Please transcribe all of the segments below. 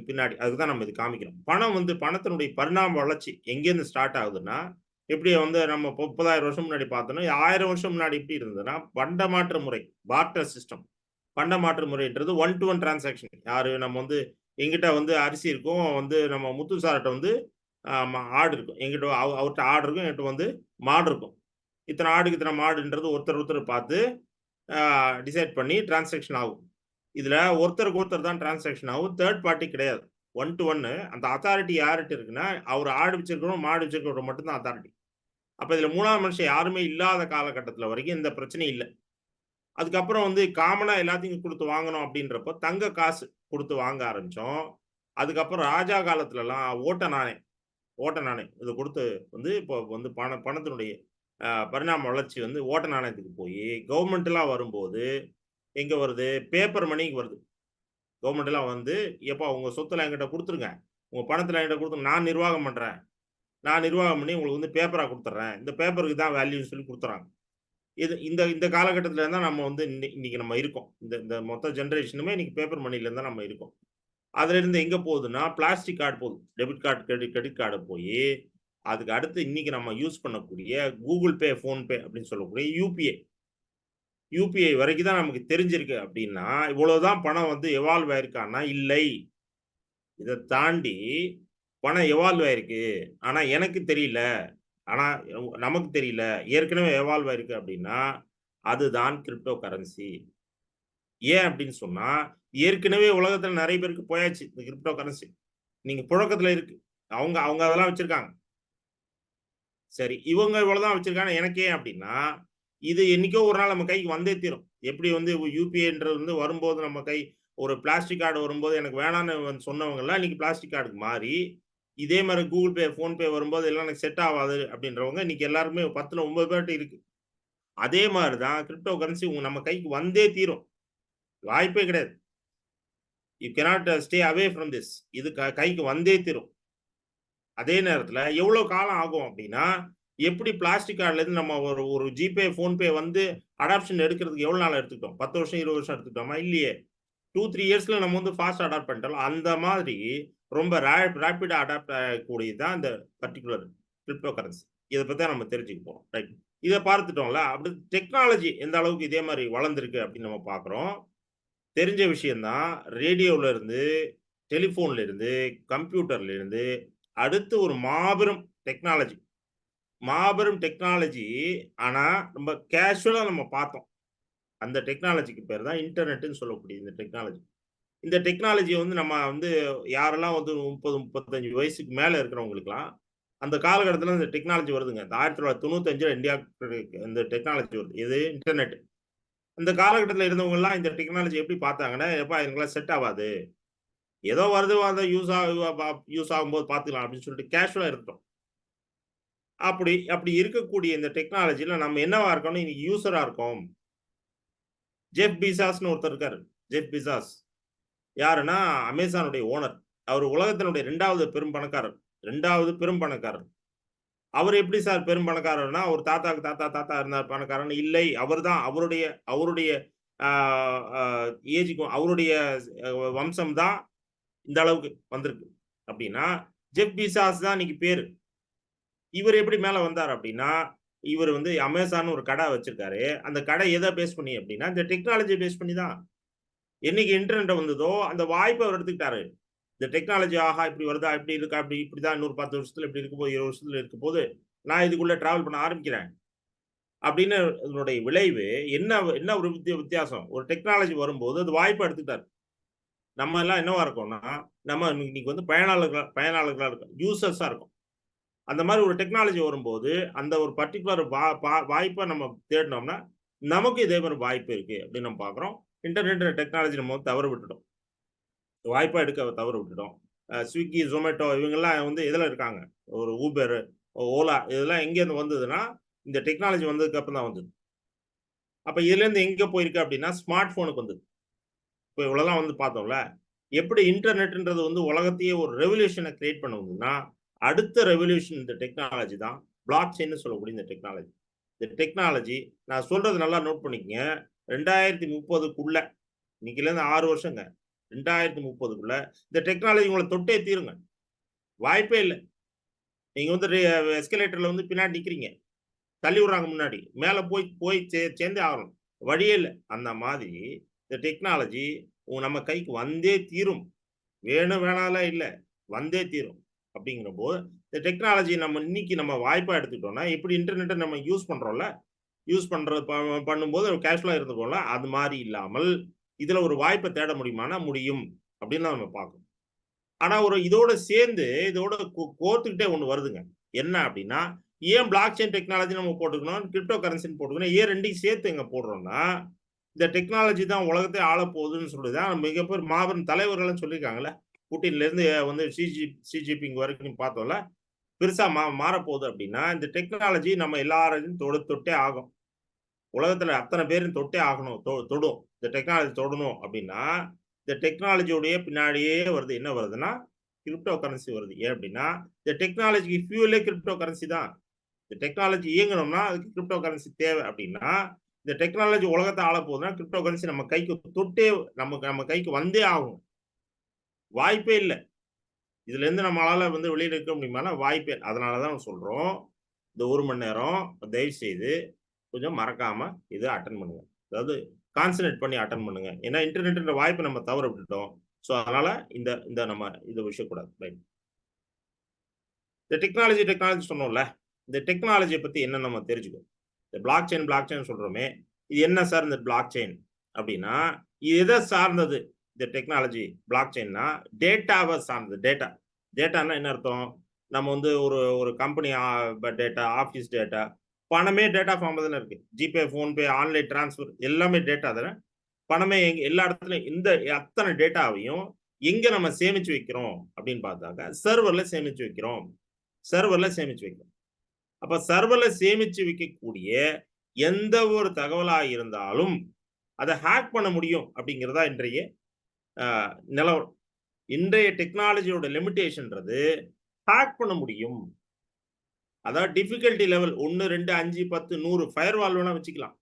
பின்னாடி. அதுக்கு தான் நம்ம இது காமிக்கிறோம். பணம் வந்து பணத்தினுடைய பரிணாம வளர்ச்சி எங்கேருந்து ஸ்டார்ட் ஆகுதுன்னா, எப்படி வந்து நம்ம 30,000 வருஷம் முன்னாடி பார்த்தோம்னா, 1000 வருஷம் முன்னாடி எப்படி இருந்ததுன்னா, பண்டமாற்று முறை, பார்ட்டர் சிஸ்டம். பண்டமாற்று முறைன்றது ஒன் டூ ஒன் டிரான்சாக்ஷன். யாரு நம்ம வந்து என்கிட்ட வந்து அரிசி இருக்கும். வந்து நம்ம முத்து சார்ட்ட வந்து ஆடு இருக்கும். என்கிட்ட அவர்ட்ட ஆடு இருக்கும். என்கிட்ட வந்து மாடு இருக்கும். இத்தன ஆடுக்கு இத்தன மாடுன்றது ஒருத்தர் ஒருத்தர் பார்த்து அ டிசைட் பண்ணி டிரான்சாக்ஷன் ஆகும். இதுல ஒருத்தருக்கு ஒருத்தர் தான் டிரான்சாக்ஷன் ஆகும். தேர்ட் பார்ட்டி கிடையாது. ஒன் டூ ஒன்னு அந்த அத்தாரிட்டி யார்ட்ட இருக்குன்னா, அவரு ஆடு வச்சிருக்கிறவரும், மாடு வச்சிருக்கிறவரும் மட்டும் தான் அத்தாரிட்டி. அப்ப இதுல 3வது மனுஷன் யாருமே இல்லாத காலகட்டத்தில வரைக்கும் இந்த பிரச்சனை இல்ல. அதுக்கப்புறம் வந்து காமனா எல்லாத்தையும் குடுத்து வாங்கணும் அப்படின்றப்போ, தங்க காசு குடுத்து வாங்க ஆரம்பிச்சோம். அதுக்கப்புறம் ராஜா காலத்துலலாம் ஓட்ட நாணயம் இத குடுத்து வந்து இப்போ வந்து பணத்தினுடைய பரிணாம வளர்ச்சி வந்து ஓட்ட நாணயத்துக்கு போயி, கவர்ன்மெண்ட்லாம் வரும்போது எங்க வருது? பேப்பர் மணிக்கு வருது. கவர்ன்மெண்ட்லாம் வந்து, "எப்பா உங்க சொத்தெல்லாம் என்கிட்ட குடுத்துருங்க. உங்க பணத்தெல்லாம் என்கிட்ட குடுத்துருங்க. நான் நிர்வாகம் பண்றேன். நான் நிர்வாகம் பண்ணி உங்களுக்கு வந்து பேப்பரா குடுத்துர்றேன். இந்த பேப்பருக்கு இதான் வேல்யூன்னு" சொல்லி குடுத்துர்றாங்க. இது இந்த இந்த காலகட்டத்தில தான் நம்ம வந்து இன்னைக்கு நம்ம இருக்கோம். இந்த இந்த மொத்த ஜெனரேஷனுமே இன்னைக்கு பேப்பர் மணில தான் நம்ம இருக்கோம். அதிலிருந்து எங்க போகுதுன்னா, பிளாஸ்டிக் கார்டு போகுது. டெபிட் கார்டு, கிரெடிட் கார்டு போயி, அதுக்கு அடுத்து இன்னைக்கு நம்ம யூஸ் பண்ணக்கூடிய Google Pay, PhonePe அப்படின்னு சொல்லக்கூடிய யுபிஐ. யுபிஐ வரைக்கும் தான் நமக்கு தெரிஞ்சிருக்கு அப்படின்னா, இவ்வளவுதான் பணம் வந்து எவால்வ் ஆயிருக்கான்னா, இல்லை. இத தாண்டி பணம் எவால்வ் ஆயிருக்கு. ஆனா எனக்கு தெரியல. ஆனா நமக்கு தெரியல. ஏற்கனவே எவால்வ் ஆயிருக்கு அப்படின்னா, அதுதான் கிரிப்டோ கரன்சி. ஏன் அப்படின்னு சொன்னா, ஏற்கனவே உலகத்துல நெறைய பேருக்கு போயாச்சு இந்த கிரிப்டோ கரன்சி. நீங்க புழக்கத்துல இருக்கு. அவங்க அவங்க அதெல்லாம் வச்சிருக்காங்க. சரி, இவங்க இவ்வளவுதான் வச்சிருக்காங்க. எனக்கு ஏன் அப்படின்னா, இது என்னைக்கோ ஒரு நாள் நம்ம கைக்கு வந்தே தீரும். எப்படி வந்து யுபிஐன்றது வந்து வரும்போது நம்ம ஒரு பிளாஸ்டிக் கார்டு வரும்போது எனக்கு வேணான்னு வந்து சொன்னவங்கலாம் இன்னைக்கு பிளாஸ்டிக் கார்டுக்கு மாறி, இதே மாரி Google Pay, PhonePe வரும்போது எல்லாம் எனக்கு செட் ஆவாது அப்படின்றவங்க இன்னைக்கு எல்லாருக்குமே 10ல 9 பேர்ட்ட இருக்கு. அதே மாரி தான் கிரிப்டோ கரன்சி நம்ம கைக்கு வந்தே தீரும். வாய்ப்பே கிடையாது. You cannot stay away from this. இது கைக்கு வந்தே தீரும். அதே நேரத்துல எவ்வளவு காலம் ஆகும் அப்படின்னா, எப்படி பிளாஸ்டிக் கார்ட்லேருந்து நம்ம ஒரு ஒரு ஜிபே, ஃபோன்பே வந்து அடாப்ஷன் எடுக்கிறதுக்கு எவ்வளவு நாள் எடுத்துக்கிட்டோம்? 10 வருஷம், 20 வருஷம் எடுத்துக்கிட்டோமா? இல்லையே. 2, 3 இயர்ஸ்ல நம்ம வந்து ஃபாஸ்ட் அடாப்ட் பண்ணிட்டோம். அந்த மாதிரி ரொம்ப ரேப்பிடா அடாப்ட் ஆகக்கூடியது தான் இந்த பர்ட்டிகுலர் கிரிப்டோ கரன்சி. இத பத்தி தான் நம்ம தெரிஞ்சுக்க போறோம். ரைட். இத பார்த்துட்டோம்ல. அப்படி டெக்னாலஜி எந்த அளவுக்கு இதே மாரி வளர்ந்திருக்கு அப்படின்னு நம்ம பார்க்குறோம். தெரிஞ்ச விஷயம் தான். ரேடியோல இருந்து, டெலிஃபோன்ல இருந்து, கம்ப்யூட்டர்ல இருந்து, அடுத்து ஒரு மாபெரும் டெக்னாலஜி. ஆனா, நம்ம கேஷுவலா நம்ம பார்த்தோம். அந்த டெக்னாலஜிக்கு பேரு தான் இன்டர்நெட்ன்னு சொல்லக்கூடிய இந்த டெக்னாலஜி. இந்த டெக்னாலஜிய வந்து நம்ம வந்து யாரெல்லாம் வந்து 30, 35 வயசுக்கு மேல இருக்கிறவங்களுக்கெல்லாம், அந்த காலகட்டத்தில இந்த டெக்னாலஜி வருதுங்க. இந்த 1995ல இந்தியாவுக்கு இந்த டெக்னாலஜி வருது. எது? இன்டர்நெட். அந்த காலகட்டத்தில இருந்தவங்கலாம் இந்த டெக்னாலஜி எப்படி பார்த்தாங்கன்னா, "எப்பா எனக்கெல்லாம் செட் ஆவாது. ஏதோ வருது யூஸ் ஆகும்போது பார்த்துக்கலாம்" அப்படின்னு சொல்லிட்டு கேஷுவலா இருந்துட்டோம். அப்படி அப்படி இருக்கக்கூடிய இந்த டெக்னாலஜில நம்ம என்னவா இருக்கோம்னா, இன்னைக்கு யூசரா இருக்கோம். ஜெஃப் பீசாஸ்ன்னு ஒருத்தர் இருக்காரு. Jeff Bezos. யாருன்னா, அமேசானுடைய ஓனர். அவரு உலகத்தினுடைய 2வது பெரும் பணக்காரர். 2வது பெரும் பணக்காரர். அவரு எப்படி சார் பெரும் பணக்காரர்னா, அவர் தாத்தாக்கு தாத்தா இருந்தார் பணக்காரன்னு இல்லை. அவர்தான் அவருடைய அவருடைய ஆ ஆ ஏஜுக்கும் அவருடைய வம்சம் தான் இந்த அளவுக்கு வந்திருக்கு. அப்படின்னா, ஜெஃப் பீசாஸ் தான் இன்னைக்கு பேரு. இவரு எப்படி மேல வந்தாரு அப்படின்னா, இவரு வந்து அமேசான்னு ஒரு கடை வச்சிருக்காரு. அந்த கடை எத பேஸ் பண்ணி அப்படின்னா, இந்த டெக்னாலஜிய பேஸ் பண்ணி தான். என்னைக்கு இன்டர்நெட் வந்ததோ, அந்த வாய்ப்ப அவரு எடுத்துக்கிட்டாரு. இந்த டெக்னாலஜி ஆஹா! இப்படி வருதா? இப்படி இருக்கா? இப்படிதான் இன்னொரு 10 வருஷத்துல இப்படி இருக்கப்போது, 20 வருஷத்துல இருக்கப்போது, நான் இதுக்குள்ள டிராவல் பண்ண ஆரம்பிக்கிறேன். அப்படின்னு இதனுடைய விளைவு என்ன என்ன ஒரு வித்தியாசம்? ஒரு டெக்னாலஜி வரும்போது அது வாய்ப்பா எடுத்துக்கிட்டாரு. நம்ம எல்லாம் என்னவா இருக்கோம்னா, நம்ம இன்னைக்கு வந்து பயனாளர்களா இருக்கோம். யூசர்ஸா இருக்கோம். அந்த மாரி ஒரு டெக்னாலஜி வரும்போது, அந்த ஒரு பர்ட்டிகுலர் வாய்ப்ப நம்ம தேடினோம்னா, நமக்கு இதே மாரி வாய்ப்பு இருக்கு அப்படின்னு நம்ம பார்க்குறோம். இன்டர்நெட் டெக்னாலஜி நம்ம வந்து தவற விட்டுட்டோம். வாய்ப்பா எடுக்க தவற விட்டுட்டோம். Swiggy, Zomato இவங்கலாம் வந்து எதுல இருக்காங்க? ஒரு Uber, Ola இதெல்லாம் எங்கேருந்து வந்ததுன்னா, இந்த டெக்னாலஜி வந்ததுக்கு அப்புறம் தான் வந்தது. அப்ப இதுலேருந்து எங்க போயிருக்கு அப்படின்னா, ஸ்மார்ட் ஃபோனுக்கு வந்தது. இப்ப இவ்வளோலாம் வந்து பார்த்தோம்ல. எப்படி இன்டர்நெட்ன்றது வந்து உலகத்தையே ஒரு ரெவல்யூஷன கிரியேட் பண்ணுதுன்னா, அடுத்த ரெவல்யூஷன் இந்த டெக்னாலஜி தான். பிளாக் செயின்னு சொல்லக்கூடிய இந்த டெக்னாலஜி. இந்த டெக்னாலஜி நான் சொல்றது நல்லா நோட் பண்ணிக்கங்க. 2030க்குள்ள இன்னைக்குலேருந்து 6 வருஷங்க. 2030க்குள்ள இந்த டெக்னாலஜி உங்களை தொட்டே தீருங்க. வாய்ப்பே இல்ல. நீங்க வந்து எஸ்கலேட்டர்ல வந்து பின்னாடி நிக்கிறீங்க. தள்ளி விடுறாங்க முன்னாடி. மேல போய் போய் சேர்ந்தே ஆகணும். வழியே இல்ல. அந்த மாதிரி இந்த டெக்னாலஜி நம்ம கைக்கு வந்தே தீரும். வேணும் வேணாம்லாம் இல்ல. வந்தே தீரும். அப்படிங்கிறபோது, இந்த டெக்னாலஜி நம்ம இன்னைக்கு நம்ம வாய்ப்பா எடுத்துக்கிட்டோம்னா, எப்படி இன்டர்நெட்ட நம்ம யூஸ் பண்றோம்ல, யூஸ் பண்றது பண்ணும்போது கேஷுவலா இருந்துக்குவோம்ல, அது மாரி இல்லாமல், இதுல ஒரு வாய்ப்ப தேட முடியுமானா முடியும். அப்படின்னு தான் நம்ம பார்க்கணும். ஆனா ஒரு இதோட சேர்ந்து, இதோட கோர்த்துக்கிட்டே ஒண்ணு வருதுங்க. என்ன அப்படின்னா, ஏன் பிளாக் செயின் டெக்னாலஜி நம்ம போட்டுக்கணும், கிரிப்டோ கரன்சின்னு போட்டுக்கணும். ஏன் 2யும் சேர்த்து எங்க போடுறோம்னா, இந்த டெக்னாலஜி தான் உலகத்தையே ஆளப்போகுதுன்னு சொல்லி தான் மிகப்பெரிய மாபெரும் தலைவர்களும் சொல்லியிருக்காங்கல்ல. புட்டின்லேருந்து வந்து ஷி ஜின்பிங் வரைக்கும் பார்த்தோம்ல. பெருசா மாறப்போகுது அப்படின்னா, இந்த டெக்னாலஜி நம்ம எல்லாரையும் தொட்டே ஆகும். உலகத்துல அத்தனை பேரும் தொட்டே ஆகணும். தொடும். இந்த டெக்னாலஜி தொடணும் அப்படின்னா, இந்த டெக்னாலஜியோடயே பின்னாடியே வருது. என்ன வருதுன்னா, கிரிப்டோ கரன்சி வருது. ஏன் அப்படின்னா, இந்த டெக்னாலஜிக்கு ஃபியூவலே கிரிப்டோ கரன்சி தான். இந்த டெக்னாலஜி இயங்கணும்னா, அதுக்கு கிரிப்டோ கரன்சி தேவை அப்படின்னா, இந்த டெக்னாலஜி உலகத்த ஆளப்போகுதுன்னா, கிரிப்டோ கரன்சி நம்ம கைக்கு தொட்டே நம்ம கைக்கு வந்தே ஆகும். வாய்ப்பே இல்ல. இதுலேருந்து நம்மளால வந்து வெளியில இருக்க முடியுமானா வாய்ப்பே அதனால தான் சொல்றோம். இந்த 1 மணி நேரம் தயவு செய்து கொஞ்சம் மறக்காம இத அட்டெண்ட் பண்ணுங்க. அதாவது கான்சன்ட்ரேட் பண்ணி அட்டெண்ட் பண்ணுங்க. ஏன்னா இன்டர்நெட்ன்ற வாய்ப்ப நம்ம தவற விட்டுட்டோம். ஸோ அதனால இந்த இந்த நம்ம இத விட்டுறக்கூடாது. ரைட். இந்த டெக்னாலஜி சொன்னோம்ல. இந்த டெக்னாலஜிய பத்தி என்ன நம்ம தெரிஞ்சுக்கணும். இந்த பிளாக் செயின் சொல்றோமே. இது என்ன சார் இந்த பிளாக் செயின் அப்படின்னா, இது எத சார்ந்தது? இந்த டெக்னாலஜி பிளாக் செயின்னா டேட்டாவ சார்ந்தது. டேட்டான்னா என்ன அர்த்தம்? நம்ம வந்து ஒரு ஒரு கம்பெனி டேட்டா, ஆஃபீஸ் டேட்டா, பணமே டேட்டா ஃபார்ம்ல தானே இருக்கு. ஜிபே, ஃபோன்பே, ஆன்லைன் டிரான்ஸ்ஃபர் எல்லாமே டேட்டா தானே. பணமே எல்லா இடத்துலயும் இந்த அத்தனை டேட்டாவையும் எங்க நம்ம சேமிச்சு வைக்கிறோம் அப்படின்னு பார்த்தாக்கா, சர்வர்ல சேமிச்சு வைக்கிறோம். சர்வர்ல சேமிச்சு வைக்கிறோம். அப்ப சர்வர்ல சேமிச்சு வைக்கக்கூடிய எந்த ஒரு தகவலா இருந்தாலும், அத ஹேக் பண்ண முடியும் அப்படிங்கிறது தான் இன்றைய அ நிலவரம். இன்றைய டெக்னாலஜியோட லிமிட்டேஷன்றது ஹேக் பண்ண முடியும். அதாவது டிஃபிகல்டி லெவல் 1, 2, 5, 10, 100 ஃபயர்வால் வேணா வச்சுக்கலாம்.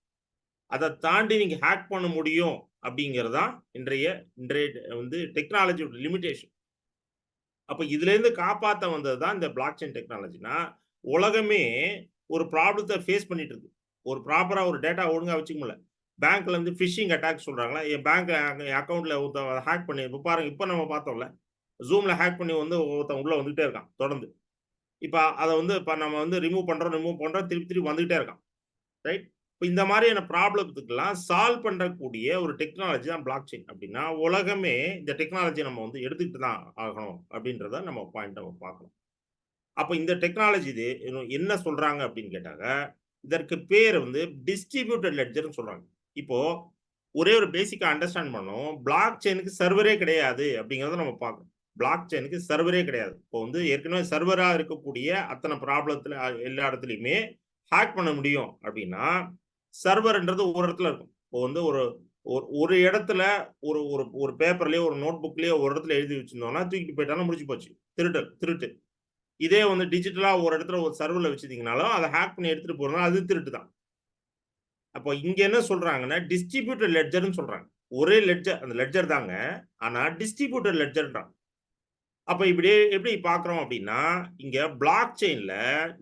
அத தாண்டி நீங்க ஹேக் பண்ண முடியும் அப்படிங்கிறது தான் இன்றைய இன்றைய வந்து டெக்னாலஜியோட லிமிட்டேஷன். அப்ப இதுலேருந்து காப்பாத்த வந்தது தான் இந்த பிளாக் செயின் டெக்னாலஜினா, உலகமே ஒரு ப்ராப்ளத்த ஃபேஸ் பண்ணிட்டு இருக்கு. ஒரு ப்ராப்பரா ஒரு டேட்டா ஒழுங்கா வச்சுக்க முடியல. பேங்க்ல இருந்து பிஷிங் அட்டாக் சொல்றாங்களா, என் பேங்க் அக்கவுண்ட்ல ஒருத்தன் ஹேக் பண்ணி இப்ப பாருங்க, இப்ப நம்ம பார்த்தோம்ல. Zoomல ஹேக் பண்ணி வந்து ஒருத்தன் உள்ள வந்துட்டே இருக்கான் தொடர்ந்து. இப்ப அத வந்து இப்ப நம்ம வந்து ரிமூவ் பண்றோம். திருப்பி திருப்பி வந்துகிட்டே இருக்கான். ரைட்? இப்ப இந்த மாதிரியான ப்ராப்ளத்துக்கெல்லாம் சால்வ் பண்ணக்கூடிய ஒரு டெக்னாலஜி தான் பிளாக் செயின் அப்படின்னா, உலகமே இந்த டெக்னாலஜிய நம்ம வந்து எடுத்துக்கிட்டு தான் ஆகணும் அப்படின்றத நம்ம பாயிண்ட்ட நம்ம பார்க்கணும். அப்ப இந்த டெக்னாலஜி இது என்ன சொல்றாங்க அப்படின்னு கேட்டாங்க, இதற்கு பேர் வந்து டிஸ்ட்ரிபியூட்டட் லெட்ஜர்ன்னு சொல்றாங்க. இப்போ ஒரே ஒரு பேசிக்கா அண்டர்ஸ்டாண்ட் பண்ணணும். பிளாக் செயினுக்கு சர்வரே கிடையாது அப்படிங்கிறத நம்ம பார்க்கணும். பிளாக் செயினுக்கு சர்வரே கிடையாது. இப்போ வந்து ஏற்கனவே சர்வரா இருக்கக்கூடிய அத்தனை ப்ராப்ளத்துல எல்லா இடத்துலயுமே ஹேக் பண்ண முடியும் அப்படின்னா, சர்வர்ன்றது ஒரு இடத்துல இருக்கும். இப்போ வந்து ஒரு ஒரு இடத்துல ஒரு ஒரு ஒரு பேப்பர்லயோ, ஒரு நோட் புக்லயோ ஒரு இடத்துல எழுதி வச்சிருந்தோம்னா, தூக்கிட்டு போயிட்டாலும் முடிஞ்சு போச்சு. திருட்டு. இதே வந்து டிஜிட்டலா ஒரு இடத்துல ஒரு சர்வர்ல வச்சிருந்தீங்கனாலும், அத ஹேக் பண்ணி எடுத்துட்டு போறதுனா அது திருட்டு தான். அப்போ இங்க என்ன சொல்றாங்கன்னா, டிஸ்ட்ரிபியூட்டட் லெட்ஜர்ன்னு சொல்றாங்க. ஒரே லெட்ஜர் அந்த லெட்ஜர் தாங்க. ஆனா டிஸ்ட்ரிபியூட்டட் லெட்ஜர்ன்றாங்க. அப்ப இப்படி எப்படி பார்க்கிறோம் அப்படின்னா, இங்க பிளாக் செயின்ல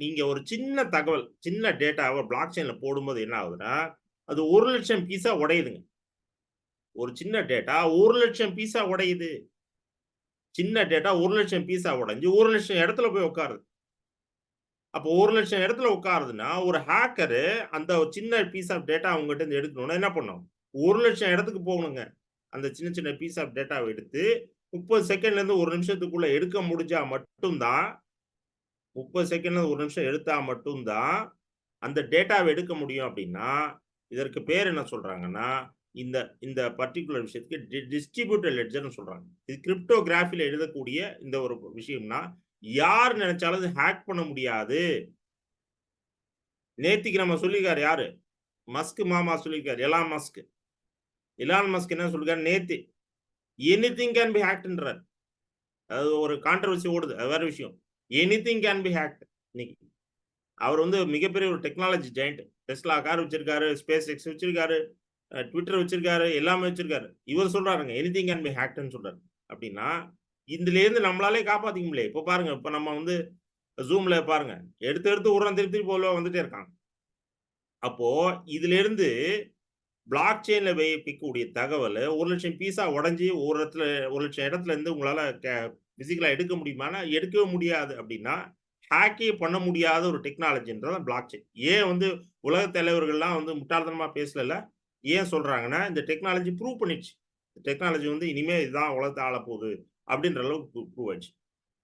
நீங்க ஒரு சின்ன தகவல், சின்ன டேட்டாவ பிளாக் செயின்ல போடும்போது என்ன ஆகுதுன்னா, அது 1,00,000 பீஸா உடையுதுங்க. ஒரு சின்ன டேட்டா 1,00,000 பீஸா உடையுது. சின்ன டேட்டா 1,00,000 பீஸா உடைஞ்சு 1,00,000 இடத்துல போய் உட்காருது. அப்போ 1,00,000 இடத்துல உட்காருதுன்னா, ஒரு ஹேக்கரு அந்த சின்ன பீஸ் ஆஃப் டேட்டா உங்ககிட்ட இருந்து எடுக்கணும்னா என்ன பண்ணணும்? 1,00,000 இடத்துக்கு போகணுங்க. அந்த சின்ன சின்ன பீஸ் ஆஃப் டேட்டாவ எடுத்து 30 செகண்ட்லேருந்து 1 நிமிஷத்துக்குள்ள எடுக்க முடிஞ்சா மட்டும் தான் 30 செகண்ட்ல 1 நிமிஷம் எடுத்தா மட்டும் தான், அந்த டேட்டாவ எடுக்க முடியும் அப்படின்னா, இதற்கு பேர் என்ன சொல்றாங்கன்னா, இந்த இந்த பர்ட்டிகுலர் விஷயத்துக்கு டிஸ்ட்ரிபியூட்டட் லெட்ஜர்ன்னு சொல்றாங்க. இது கிரிப்டோகிராஃபில எழுதக்கூடிய இந்த ஒரு விஷயம்னா, யார் நெனச்சாலும் அத ஹேக் பண்ண முடியாது. நேத்திக்கு நம்ம சொல்லியிருக்காரு யாரு? மஸ்க் மாமா சொல்லியிருக்காரு. Elon Musk. எலான் மஸ்க் என்ன சொல்லிருக்காரு நேத்து, "எனிதிங் கேன் பி ஹேக்ட்ன்றாரு." அது ஒரு கான்ட்ரோவர்சி ஓடுது. அது வேற விஷயம். எனிதிங் கேன் பி ஹேக்ட் இன்னைக்கு. அவர் வந்து மிகப்பெரிய ஒரு டெக்னாலஜி ஜெயண்ட். டெஸ்லா கார் வச்சிருக்காரு, ஸ்பேஸ் எக்ஸ் வச்சிருக்காரு. ட்விட்டர் வச்சிருக்காரு, எல்லாமே வச்சிருக்காரு. இவர் சொல்றாருங்க, எனிதிங் கேன் பி ஹேக்டுன்னு சொல்றாரு. அப்படின்னா, இதுலேருந்து நம்மளாலே காப்பாத்திக்க முடியல. இப்ப பாருங்க, இப்ப நம்ம வந்து Zoomல பாருங்க. எடுத்து எடுத்து விடுறோம், திருப்பி திருப்பி உள்ள வந்துட்டே இருக்காங்க. அப்போ இதிலிருந்து பிளாக் செயின்ல வைக்கக்கூடிய தகவல 1,00,000 பீஸா உடைஞ்சு ஒரு இடத்துல 1,00,000 இடத்துல இருந்து உங்களால பிசிக்கலா எடுக்க முடியுமான்னா, எடுக்கவே முடியாது அப்படின்னா, ஹேக்கே பண்ண முடியாத ஒரு டெக்னாலஜின்றது பிளாக் செயின். ஏன் வந்து உலக தலைவர்கள்லாம் வந்து முட்டாள்தனமா பேசலல்ல? ஏன் சொல்றாங்கன்னா, இந்த டெக்னாலஜி ப்ரூவ் பண்ணிடுச்சு. டெக்னாலஜி வந்து இனிமே இதுதான் உலகத்த ஆளப்போகுது அப்படின்ற அளவுக்கு ப்ரூவ் ஆச்சு.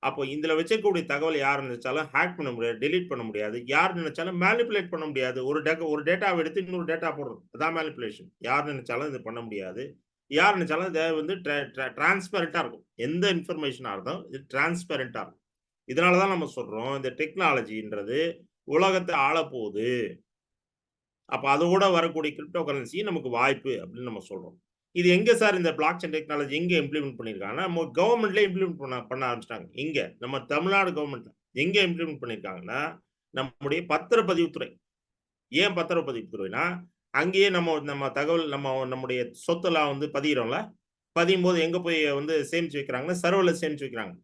அப்போ இதுல வச்சிருக்கக்கூடிய தகவல் யார் நினைச்சாலும் ஹேக் பண்ண முடியாது, டெலீட் பண்ண முடியாது. யார் நினைச்சாலும் மேனிபுலேட் பண்ண முடியாது. ஒரு டேட்டாவ எடுத்து இன்னொரு டேட்டா போடுறது. அதான் மேனிபுலேஷன். யார் நினைச்சாலும் இது பண்ண முடியாது. யார் நினைச்சாலும் இத வந்து டிரான்ஸ்பரன்ட்டா இருக்கும். எந்த இன்ஃபர்மேஷனா இருந்தாலும் இது டிரான்ஸ்பரன்ட்டா இருக்கும். இதனால தான் நம்ம சொல்றோம், இந்த டெக்னாலஜின்றது உலகத்த ஆளப்போகுது. அப்ப அதோட வரக்கூடிய கிரிப்டோ கரன்சி நமக்கு வாய்ப்பு அப்படின்னு நம்ம சொல்றோம். இது எங்க சார் இந்த பிளாக் செயின் டெக்னாலஜி எங்க இம்ப்ளிமெண்ட் பண்ணியிருக்காங்கன்னா, நம்ம கவர்ன்மென்ட்லயே இம்ப்ளிமெண்ட் பண்ண பண்ண ஆரம்பிச்சுட்டாங்க. எங்க? நம்ம தமிழ்நாடு கவர்ன்மென்ட்ல. எங்க இம்ப்ளிமெண்ட் பண்ணியிருக்காங்கன்னா, நம்முடைய பத்திரப்பதிவுத்துறை. ஏன் பத்திரப்பதிவுத்துறைனா, அங்கேயே நம்ம நம்ம தகவல் நம்முடைய சொத்தெல்லாம் வந்து பதியிறோம்ல. பதியும்போது எங்க போய் வந்து சேமிச்சு வைக்கிறாங்கன்னா, சர்வர்ல சேமிச்சு வைக்கிறாங்க.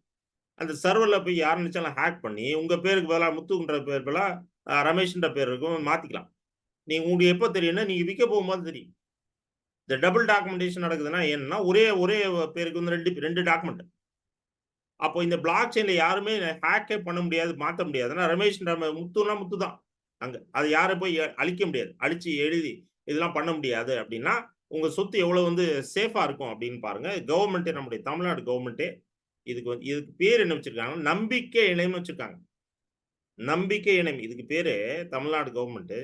அந்த சர்வர்ல போய் யார் நினைச்சாலும் ஹேக் பண்ணி, உங்க பேருக்கு பதிலா முத்துன்ற பேருக்கு பதிலா ரமேஷ்ன்ற பேர் இருக்கும் மாத்திக்கலாம். உங்களுக்கு எப்ப தெரியும்னா, நீங்க விக்க போகும்போது தெரியும். இந்த டபுள் டாக்குமெண்டேஷன் நடக்குதுன்னா என்னன்னா, ஒரே ஒரே பேருக்கு வந்து 2 டாக்குமெண்ட். அப்போ இந்த பிளாக் செயின்ல யாருமே ஹேக்கே பண்ண முடியாது, மாத்த முடியாது. ஏன்னா ரமேஷ்ன்ற முத்துன்னா முத்து தான். அங்க. அத யாரும் போய் அழிக்க முடியாது. அழிச்சு எழுதி இதெல்லாம் பண்ண முடியாது அப்டின்னா, உங்க சொத்து எவ்வளவு வந்து சேஃபா இருக்கும் அப்டின்னு பாருங்க. கவர்ன்மென்ட்டே நம்முடைய தமிழ்நாடு கவர்ன்மென்ட்டே இதுக்கு பேர் என்ன வச்சிருக்காங்கன்னா, நம்பிக்கை இணையம்னு வச்சிருக்காங்க. நம்பிக்கை இணையம். இதுக்கு பேரு தமிழ்நாடு கவர்ன்மென்ட்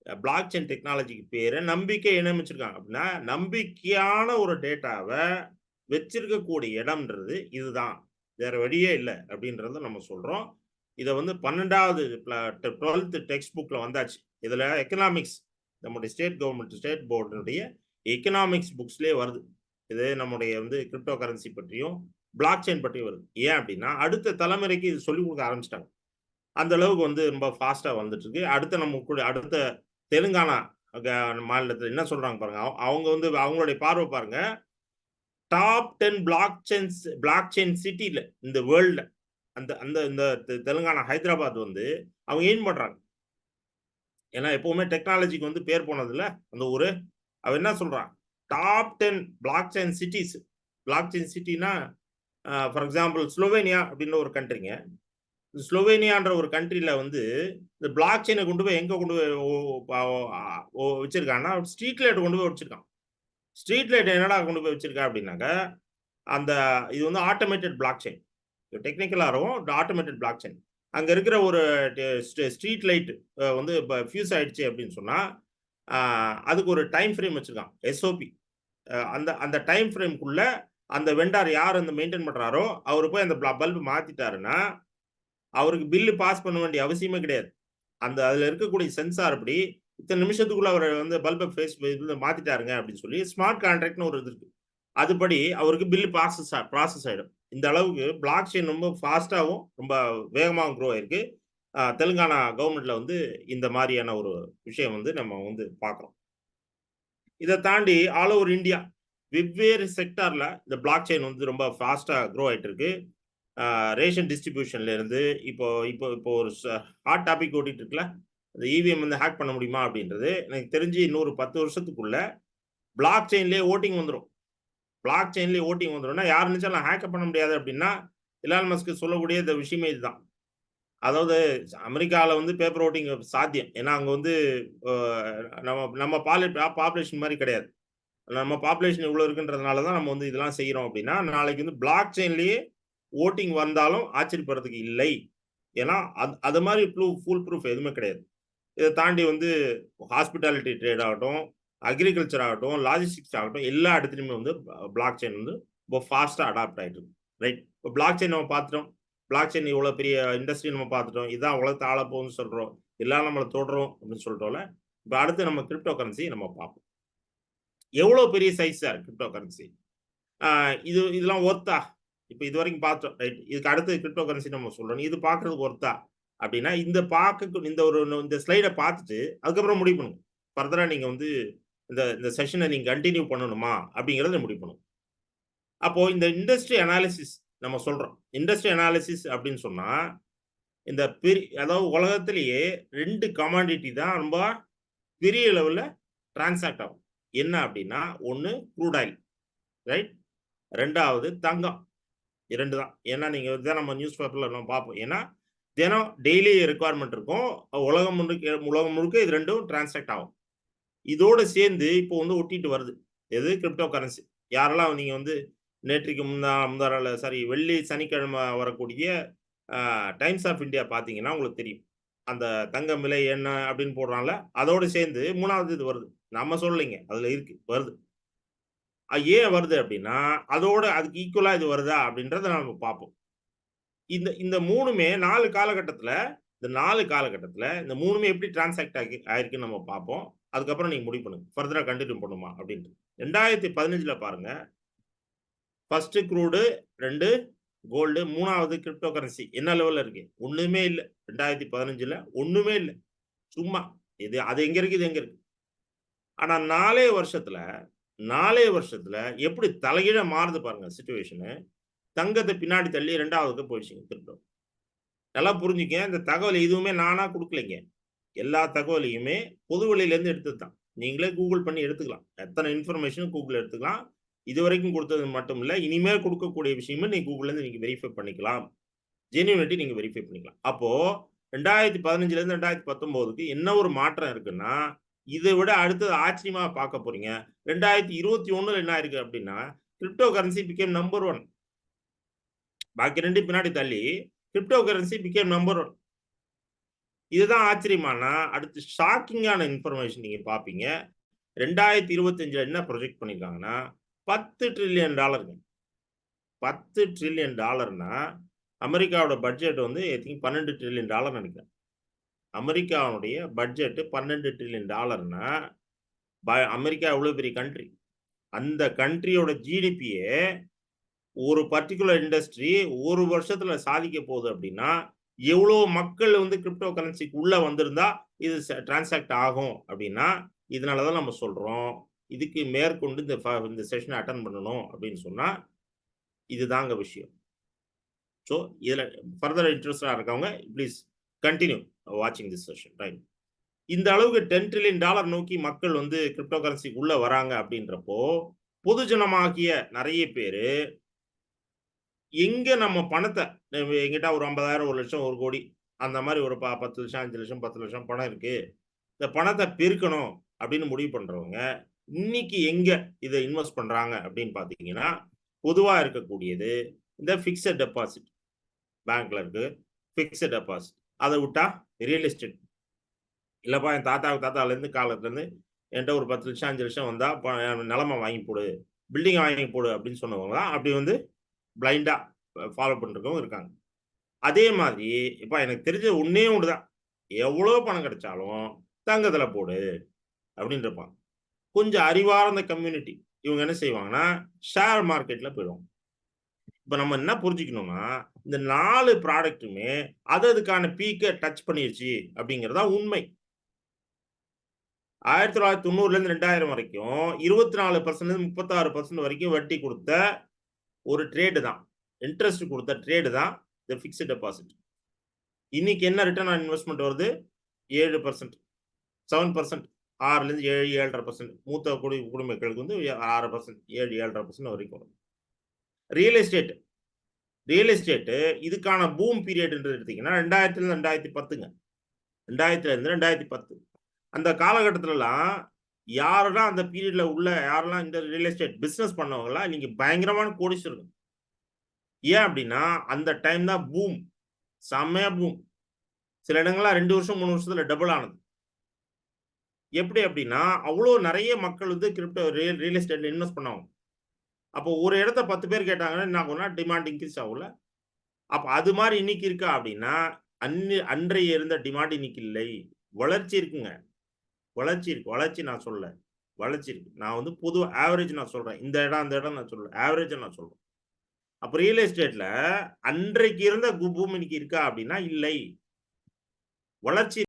பிளாக் செயின் டெக்னாலஜிக்கு பேரு நம்பிக்கை இணையம் வச்சிருக்காங்க. அப்படின்னா, நம்பிக்கையான ஒரு டேட்டாவ வச்சிருக்கக்கூடிய இடம்ன்றது இதுதான். வேற வழியே இல்ல அப்படின்றத நம்ம சொல்றோம். இத வந்து 12வது 12த் டெக்ஸ்ட் புக்ல வந்தாச்சு. இதுல எக்கனாமிக்ஸ் நம்முடைய ஸ்டேட் கவர்ன்மென்ட் ஸ்டேட் போர்டினுடைய எக்கனாமிக்ஸ் புக்ஸ்லயே வருது. இது நம்முடைய வந்து கிரிப்டோ கரன்சி பற்றியும், பிளாக் செயின் பற்றியும் வருது. ஏன் அப்படின்னா, அடுத்த தலைமுறைக்கு இது சொல்லிக் குடுக்க ஆரம்பிச்சுட்டாங்க. அந்த அளவுக்கு வந்து ரொம்ப ஃபாஸ்ட்டா வந்துட்டு இருக்கு. அடுத்து நம்ம கூட அடுத்த தெலுங்கானா க மாநிலத்தில என்ன சொல்றாங்க பாருங்க. அவங்க வந்து அவங்களுடைய பார்வை பாருங்க. டாப் 10 பிளாக் செயின் சிட்டில இந்த வேர்ல்ட்ல அந்த அந்த இந்த தெலுங்கானா ஹைதராபாத் வந்து அவங்க எய்ம் பண்றாங்க. ஏன்னா எப்பவுமே டெக்னாலஜிக்கு வந்து பேர் போனதுல்ல அந்த ஊரு. அவன் என்ன சொல்றான்? Top 10 block chain cities. Block chain சிட்டினா ஃபார் எக்ஸாம்பிள் ஸ்லோவேனியா அப்படின்னு ஒரு கன்ட்ரிங்க. ஸ்லோவேனியான்ற ஒரு கண்ட்ரில வந்து இந்த பிளாக் செயின கொண்டு போய் எங்க கொண்டு போய் வச்சிருக்கான்னா, ஸ்ட்ரீட் லைட் கொண்டு போய் வச்சிருக்கான். ஸ்ட்ரீட் லைட் என்னடா கொண்டு போய் வச்சிருக்கா அப்படின்னாக்க, அந்த இது வந்து ஆட்டோமேட்டட் பிளாக் செயின். டெக்னிக்கலா இருக்கும். Automated block chain. அங்க இருக்கிற ஒரு ஸ்ட்ரீட் லைட் வந்து ஃபியூஸ் ஆயிடுச்சு அப்படின்னு சொன்னா, அ அதுக்கு ஒரு டைம் ஃப்ரேம் வச்சிருக்கான். எஸ்ஓபி. அந்த அந்த டைம் ஃப்ரேம்க்குள்ள அந்த வெண்டார் யார் அந்த மெயின்டெயின் பண்றாரோ, அவரு போய் அந்த பல்ப் மாத்திட்டாருன்னா அவருக்கு பில் பாஸ் பண்ண வேண்டிய அவசியமே கிடையாது. அதுல இருக்கக்கூடிய சென்சார் படி, இத்தன நிமிஷத்துக்குள்ள அவரு வந்து பல்ப இதுல மாத்திட்டாருங்க அப்படின்னு சொல்லி ஸ்மார்ட் கான்ட்ராக்ட்ன்னு ஒரு இது இருக்கு. அதுபடி அவருக்கு பில் ப்ராசஸ் ஆயிடும். இந்த அளவுக்கு பிளாக் செயின் ரொம்ப ஃபாஸ்ட்டாவும், ரொம்ப வேகமாவும் குரோ ஆயிருக்கு. தெலுங்கானா கவர்ன்மென்ட்ல வந்து இந்த மாரியான ஒரு விஷயம் வந்து நம்ம வந்து பார்க்கிறோம். இத தாண்டி ஆல் ஓவர் இந்தியா வெவ்வேறு செக்டார்ல இந்த பிளாக் செயின் வந்து ரொம்ப ஃபாஸ்ட்டா குரோ ஆயிட்டு இருக்கு. ரேஷன் டிஸ்ட்ரிபியூஷன்ல இருந்து இப்போ இப்போ இப்போ ஒரு ஹாட் டாபிக் ஓடிட்டு இருக்குல்ல. அந்த இவிஎம் வந்து ஹேக் பண்ண முடியுமா அப்படின்றது. எனக்கு தெரிஞ்சு இன்னொரு 10 வருஷத்துக்குள்ள பிளாக் செயின்லயே வோட்டிங் வந்துரும். பிளாக் செயின்லயே வோட்டிங் வந்துரும்னா, யார் நினைச்சாலும் ஹேக் பண்ண முடியாது அப்படின்னா, எலான் மஸ்க் சொல்லக்கூடிய இந்த விஷயமே இதுதான். அதாவது அமெரிக்கால வந்து பேப்பர் வோட்டிங் சாத்தியம். ஏன்னா அங்க வந்து அ நம்ம நம்ம பாப்புலேஷன் மாரி கிடையாது. நம்ம பாப்புலேஷன் இவ்வளோ இருக்குன்றதுனால தான் நம்ம வந்து இதெல்லாம் செய்றோம் அப்படின்னா, நாளைக்கு வந்து பிளாக் செயின்லயே வோட்டிங் வந்தாலும் ஆச்சரியப்படுறதுக்கு இல்லை. ஏன்னா, அது மாரி ஃபுல் ப்ரூஃப் எதுவுமே கிடையாது. இத தாண்டி வந்து ஹாஸ்பிட்டாலிட்டி ட்ரேட் ஆகட்டும், அக்ரிகல்ச்சர் ஆகட்டும், லாஜிஸ்டிக்ஸ் ஆகட்டும், எல்லா இடத்துலயுமே வந்து பிளாக் செயின் வந்து ரொம்ப ஃபாஸ்ட்டா அடாப்ட் ஆயிட்டு இருக்கு. ரைட். இப்ப பிளாக் செயின் நம்ம பார்த்துட்டோம். பிளாக் செயின் இவ்வளோ பெரிய இண்டஸ்ட்ரி நம்ம பார்த்துட்டோம். இதான் உலகத்த ஆளப்போகுதுன்னு சொல்றோம். எல்லாம் நம்மள தொடுறோம் அப்படின்னு சொல்லிட்டோம்ல. இப்ப அடுத்து நம்ம கிரிப்டோ கரன்சி நம்ம பார்ப்போம். எவ்வளோ பெரிய சைஸ் சார் கிரிப்டோ கரன்சி? ஆ இதெல்லாம் ஒர்த்தா? இப்ப இதுவரைக்கும் பார்த்தோம். ரைட். இதுக்கு அடுத்து கிரிப்டோ கரன்சி நம்ம சொல்றோம். இது பார்க்கறதுக்கு ஒர்த்தா? அப்படின்னா, இந்த ஸ்லைட பார்த்துட்டு, அதுக்கப்புறம் முடிவு பண்ணுங்க. ஃபர்தரா நீங்க வந்து இந்த செஷனை நீங்க கன்டின்யூ பண்ணணுமா அப்படிங்கிறத முடிவு பண்ணும். அப்போ இந்த இண்டஸ்ட்ரி அனாலிசிஸ் நம்ம சொல்றோம். இண்டஸ்ட்ரி அனாலிசிஸ் அப்படின்னு சொன்னா, இந்த அதாவது உலகத்திலேயே 2 கமாடிட்டி தான் ரொம்ப பெரிய லெவல்ல டிரான்சாக்ட் ஆகும். என்ன அப்படின்னா, 1 க்ரூட் ஆயில் ரைட்? 2வது தங்கம். 2 தான். ஏன்னா நீங்க இதான் நம்ம நியூஸ் பேப்பர்ல நம்ம பார்ப்போம். ஏன்னா, தினம் டெய்லி ரெக்வயர்மென்ட் இருக்கும். உலகம் முழுக்க இது 2ம் டிரான்சாக்ட் ஆகும். இதோட சேர்ந்து இப்போ வந்து ஒட்டிட்டு வருது. எது? Crypto currency. யாரெல்லாம் நீங்க வந்து நேற்றைக்கு முந்தா நாள் சாரி வெள்ளி, சனிக்கிழமை வரக்கூடிய டைம்ஸ் ஆஃப் இந்தியா பார்த்தீங்கன்னா உங்களுக்கு தெரியும். அந்த தங்கம் விலை என்ன அப்படின்னு போடுறான்ல, அதோட சேர்ந்து 3வது இது வருது. நம்ம சொல்லலைங்க. அதுல இருக்கு. வருது. ஏன் வருது அப்படின்னா, அதோட அதுக்கு ஈக்குவலா இது வருதா அப்படின்றத நம்ம பார்ப்போம். இந்த இந்த 3மே 4 காலகட்டத்தில இந்த 3மே எப்படி டிரான்சாக்ட் ஆயிருக்குன்னு நம்ம பார்ப்போம். அதுக்கப்புறம் நீங்க முடிவு பண்ணுங்க. ஃபர்தரா கன்டின்யூ பண்ணுமா அப்படின்ட்டு. 2015ல பாருங்க. 1 க்ரூடு, 2 கோல்டு, 3வது கிரிப்டோ கரன்சி என்ன லெவல்ல இருக்கு? ஒண்ணுமே இல்ல. 2015ல ஒண்ணுமே இல்ல. சும்மா. அது எங்க இருக்கு? இது எங்க இருக்கு? ஆனா 4 வருஷத்துல எப்படி தலைகீழா மாறுது பாருங்க சிச்சுவேஷனு. தங்கத்த பின்னாடி தள்ளி 2வதுக்கு போயிடுச்சுங்க கிரிப்டோ. நல்லா புரிஞ்சுக்கங்க. இந்த தகவல் எதுவுமே நானா குடுக்கலைங்க. எல்லா தகவலையுமே பொது வெளியிலேருந்து எடுத்தது தான். நீங்களே கூகுள் பண்ணி எடுத்துக்கலாம். எத்தன இன்ஃபர்மேஷன் கூகுள்ல எடுத்துக்கலாம். இதுவரைக்கும் குடுத்தது மட்டும் இல்ல. இனிமேல் குடுக்கக்கூடிய விஷயமும் நீங்க கூகுள்லேருந்து நீங்க வெரிஃபை பண்ணிக்கலாம். ஜென்யூனிட்டி நீங்க வெரிஃபை பண்ணிக்கலாம். அப்போ 2015லேருந்து 2019க்கு என்ன ஒரு மாற்றம் இருக்குன்னா, இத விட அடுத்தது ஆச்சரியமா பார்க்க போறீங்க. 2021ல என்ன ஆயிருக்கு அப்டின்னா, கிரிப்டோ கரன்சி பிகேம் நம்பர் 1. பாக்கி 2 பின்னாடி தள்ளி, கிரிப்டோ கரன்சி பிகேம் நம்பர் 1. இதுதான் ஆச்சரியமானா, அடுத்து ஷாக்கிங்கான இன்ஃபர்மேஷன் நீங்க பார்ப்பீங்க. 2025ல என்ன ப்ரொஜெக்ட் பண்ணியிருக்காங்கன்னா, $10 டிரில்லியன். $10 டிரில்லியன் அமெரிக்காவோட பட்ஜெட் வந்து ஐ திங்க் $12 டிரில்லியன் நெனைக்கிறேன். அமெரிக்காவுடைய பட்ஜெட் $12 டிரில்லியன் அமெரிக்கா எவ்வளவு பெரிய கண்ட்ரி. அந்த கண்ட்ரியோட ஜிடிபியே ஒரு பர்ட்டிகுலர் இண்டஸ்ட்ரி ஒரு வருஷத்துல சாதிக்க போகுது அப்படின்னா, எவ்வளோ மக்கள் வந்து கிரிப்டோ கரன்சிக்கு உள்ள வந்திருந்தா இது டிரான்சாக்ட் ஆகும் அப்படின்னா, இதனால தான் நம்ம சொல்றோம். இதுக்கு மேற்கொண்டு இந்த செஷன அட்டெண்ட் பண்ணணும் அப்படின்னு சொன்னா, இதுதாங்க விஷயம். ஸோ, இதுல ஃபர்தர் இன்ட்ரெஸ்டடா இருக்கவங்க ப்ளீஸ் கன்டின்யூ வாட்சிங் திஸ் செஷன் ரைட். இந்த அளவுக்கு $10 டிரில்லியன் நோக்கி மக்கள் வந்து கிரிப்டோ கரன்சிக்கு உள்ள வராங்க அப்படின்றப்போ, பொதுஜனமாகிய நெறைய பேரு எங்க நம்ம பணத்த என்கிட்ட ஒரு 50,000, 1,00,000, 1,00,00,000 அந்த மாரி ஒரு 10,00,000, 5,00,000, 10,00,000 பணம் இருக்கு. இந்த பணத்த பெருக்கணும் அப்படின்னு முடிவு பண்றவங்க, இன்னைக்கு எங்க இத இன்வெஸ்ட் பண்றாங்க அப்படின்னு பார்த்தீங்கன்னா, பொதுவா இருக்கக்கூடியது இந்த பிக்ஸட் டெபாசிட். பேங்க்ல இருக்கு. Fixed deposit. அத விட்டா ரியல் எஸ்டேட். இல்லப்பா என் தாத்தாவுக்கு காலத்துலருந்து என்ட்ட ஒரு 10,00,000, 5,00,000 வந்தா நிலம வாங்கி போடு. பில்டிங் வாங்கி போடு அப்படின்னு சொன்னவங்க தான் அப்படி வந்து பிளைண்டா ஃபாலோ பண்றவங்க இருக்காங்க. அதே மாதிரி இப்ப எனக்கு தெரிஞ்சது ஒண்ணே ஒண்ணு தான். எவ்வளோ பணம் கிடைச்சாலும் தங்கத்துல போடு அப்படின்னு இருப்பாங்க. கொஞ்சம் அறிவார்ந்த கம்யூனிட்டி. இவங்க என்ன செய்வாங்கன்னா, ஷேர் மார்க்கெட்ல போயிடுவாங்க. இப்ப நம்ம என்ன புரிஞ்சுக்கணும்னா, இந்த 4 ப்ராடக்ட்டுமே அதுக்கான பீக்க டச் பண்ணிருச்சு அப்படிங்கிறது தான் உண்மை. 1990லேருந்து 2000 வரைக்கும் 24% 36% வரைக்கும் வட்டி குடுத்த ஒரு ட்ரேடு தான். இன்ட்ரஸ்ட் குடுத்த ட்ரேடு தான் இந்த பிக்ஸ்ட் டெபாசிட். இன்னைக்கு என்ன ரிட்டர்ன் ஆன் இன்வெஸ்ட்மென்ட் வருது? 7%, 7%, 6லேருந்து 7, 7.5% மூத்த குடிமக்களுக்கு வந்து 6%, 7, 7.5% வரைக்கும் வரும். ரியல் எஸ்டேட் இதுக்கான பூம் பீரியட்ன்றது எடுத்தீங்கன்னா 2000லேருந்து 2010ங்க. 2000லேருந்து 2010. அந்த காலகட்டத்துலலாம் யாரெல்லாம் அந்த பீரியட்ல யாரெல்லாம் இந்த ரியல் எஸ்டேட் பிசினஸ் பண்ணவங்கலாம் இன்னைக்கு பயங்கரமான கோடீஸ்வரர்கள். ஏன் அப்டின்னா, அந்த டைம் தான் பூம். செம்மையா பூம். சில இடங்கள்லாம் 2 வருஷம், 3 வருஷத்துல டபுள் ஆனது. எப்படி அப்டின்னா, அவ்ளோ நெறைய மக்கள் வந்து ரியல் எஸ்டேட்ல இன்வெஸ்ட் பண்ணாங்க. அப்போ ஒரு இடத்த 10 பேர் கேட்டாங்கன்னா என்ன ஆகும்னா, டிமாண்ட் இன்கிரீஸ் ஆகும்ல. அப்ப அது மாரி இன்னைக்கு இருக்கா அப்டின்னா, அன்றைய இருந்த டிமாண்ட் இன்னைக்கு இல்லை. வளர்ச்சி இருக்குங்க. வளர்ச்சி இருக்கு. வளர்ச்சி நான் சொல்லல. வளர்ச்சி இருக்கு. நான் வந்து பொது ஆவரேஜ் நான் சொல்றேன். இந்த இடம், அந்த இடம் நான் சொல்லல. ஆவரேஜா நான் சொல்றேன். அப்ப ரியல் எஸ்டேட்ல அன்றைக்கு இருந்த பூம் இன்னைக்கு இருக்கா அப்டின்னா இல்லை. வளர்ச்சி